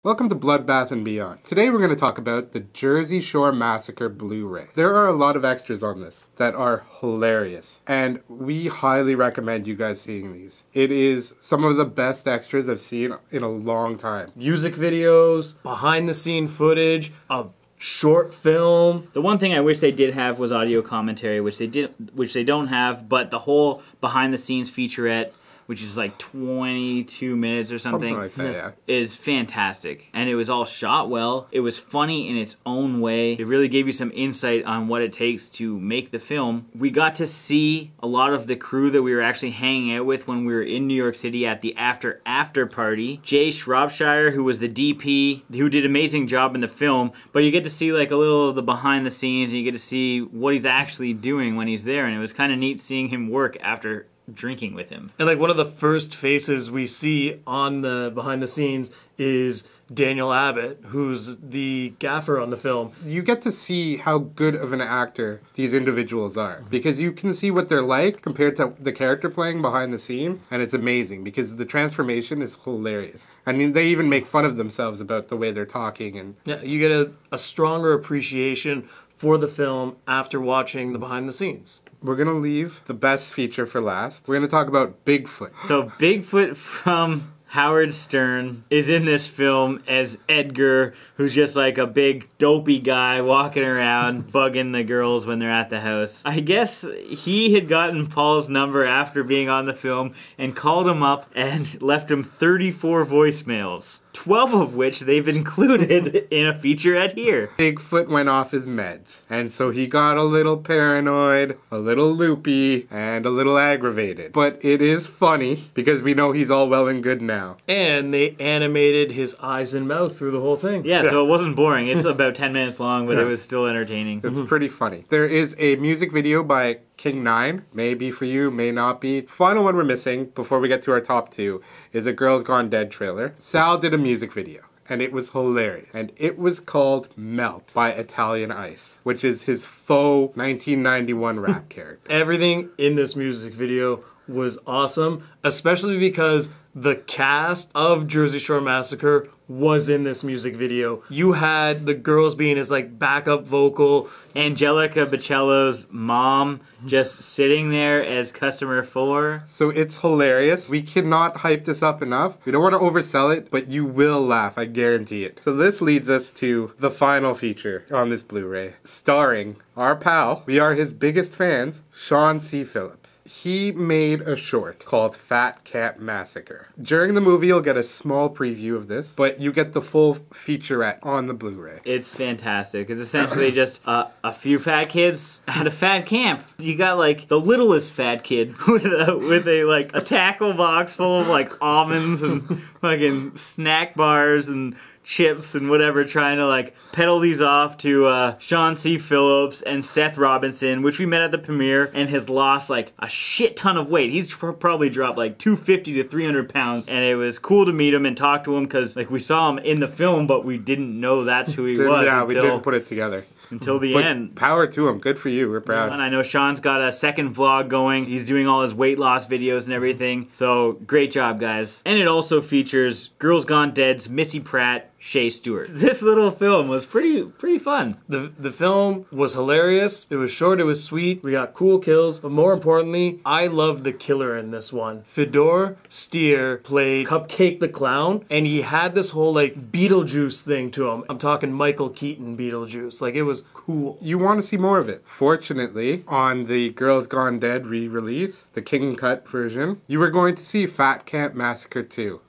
Welcome to Bloodbath and Beyond. Today we're going to talk about the Jersey Shore Massacre Blu-ray. There are a lot of extras on this that are hilarious, and we highly recommend you guys seeing these. It is some of the best extras I've seen in a long time. Music videos, behind the scene footage, a short film. The one thing I wish they did have was audio commentary, which they don't have, but the whole behind the scenes featurette, which is like 22 minutes or something like that, yeah. Is fantastic. And it was all shot well. It was funny in its own way. It really gave you some insight on what it takes to make the film. We got to see a lot of the crew that we were actually hanging out with when we were in New York City at the after party. Jay Shropshire, who was the DP, who did an amazing job in the film, but you get to see like a little of the behind the scenes, and you get to see what he's actually doing when he's there, and it was kind of neat seeing him work after drinking with him. And like one of the first faces we see on the behind the scenes is Daniel Abbott, who's the gaffer on the film. You get to see how good of an actor these individuals are, because you can see what they're like compared to the character playing behind the scene, and it's amazing because the transformation is hilarious. I mean, they even make fun of themselves about the way they're talking. And yeah, you get a stronger appreciation for the film after watching the behind the scenes. We're going to leave the best feature for last. We're going to talk about Bigfoot. So Bigfoot from Howard Stern is in this film as Edgar, who's just like a big dopey guy walking around bugging the girls when they're at the house. I guess he had gotten Paul's number after being on the film and called him up and left him 34 voicemails, 12 of which they've included in a featurette here. Bigfoot went off his meds, and so he got a little paranoid, a little loopy, and a little aggravated. But it is funny because we know he's all well and good now. And they animated his eyes and mouth through the whole thing. Yeah, so it wasn't boring. It's about 10 minutes long, but it was still entertaining. It's pretty funny. There is a music video by King 9, may be for you, may not be. Final one we're missing before we get to our top two is a Girls Gone Dead trailer. Sal did a music video, and it was hilarious. And it was called Melt by Italian Ice, which is his faux 1991 rap character. Everything in this music video was awesome, especially because the cast of Jersey Shore Massacre was in this music video. You had the girls being his like backup vocal. Angelica Bocello's mom just sitting there as customer 4. So it's hilarious. We cannot hype this up enough. We don't want to oversell it, but you will laugh, I guarantee it. So this leads us to the final feature on this Blu-ray, starring our pal, we are his biggest fans, Sean C. Phillips. He made a short called Cat Massacre. During the movie, you'll get a small preview of this, but you get the full featurette on the Blu-ray. It's fantastic. It's essentially just a few fat kids at a fat camp. You got like the littlest fat kid with a like a tackle box full of like almonds and fucking snack bars and chips and whatever, trying to like peddle these off to Sean C. Phillips and Seth Robinson, which we met at the premiere, and has lost like a shit ton of weight. He's probably dropped like 250 to 300 pounds, and it was cool to meet him and talk to him because like we saw him in the film, but we didn't know that's who he was. Yeah, we didn't put it together. Until the end. Power to him. Good for you. We're proud. And I know Sean's got a second vlog going. He's doing all his weight loss videos and everything. So great job, guys. And it also features Girls Gone Dead's Missy Pratt, Shea Stewart. This little film was pretty fun. The film was hilarious. It was short, it was sweet. We got cool kills, but more importantly, I loved the killer in this one. Fedor Steer played Cupcake the Clown, and he had this whole like Beetlejuice thing to him. I'm talking Michael Keaton Beetlejuice. Like, it was cool. You want to see more of it. Fortunately, on the Girls Gone Dead re-release, the King Cut version, you were going to see Cat Massacre 2.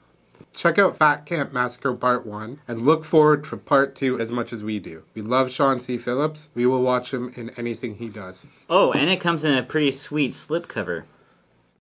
Check out Cat Massacre Part 1 and look forward to Part 2 as much as we do. We love Sean C. Phillips. We will watch him in anything he does. Oh, and it comes in a pretty sweet slipcover.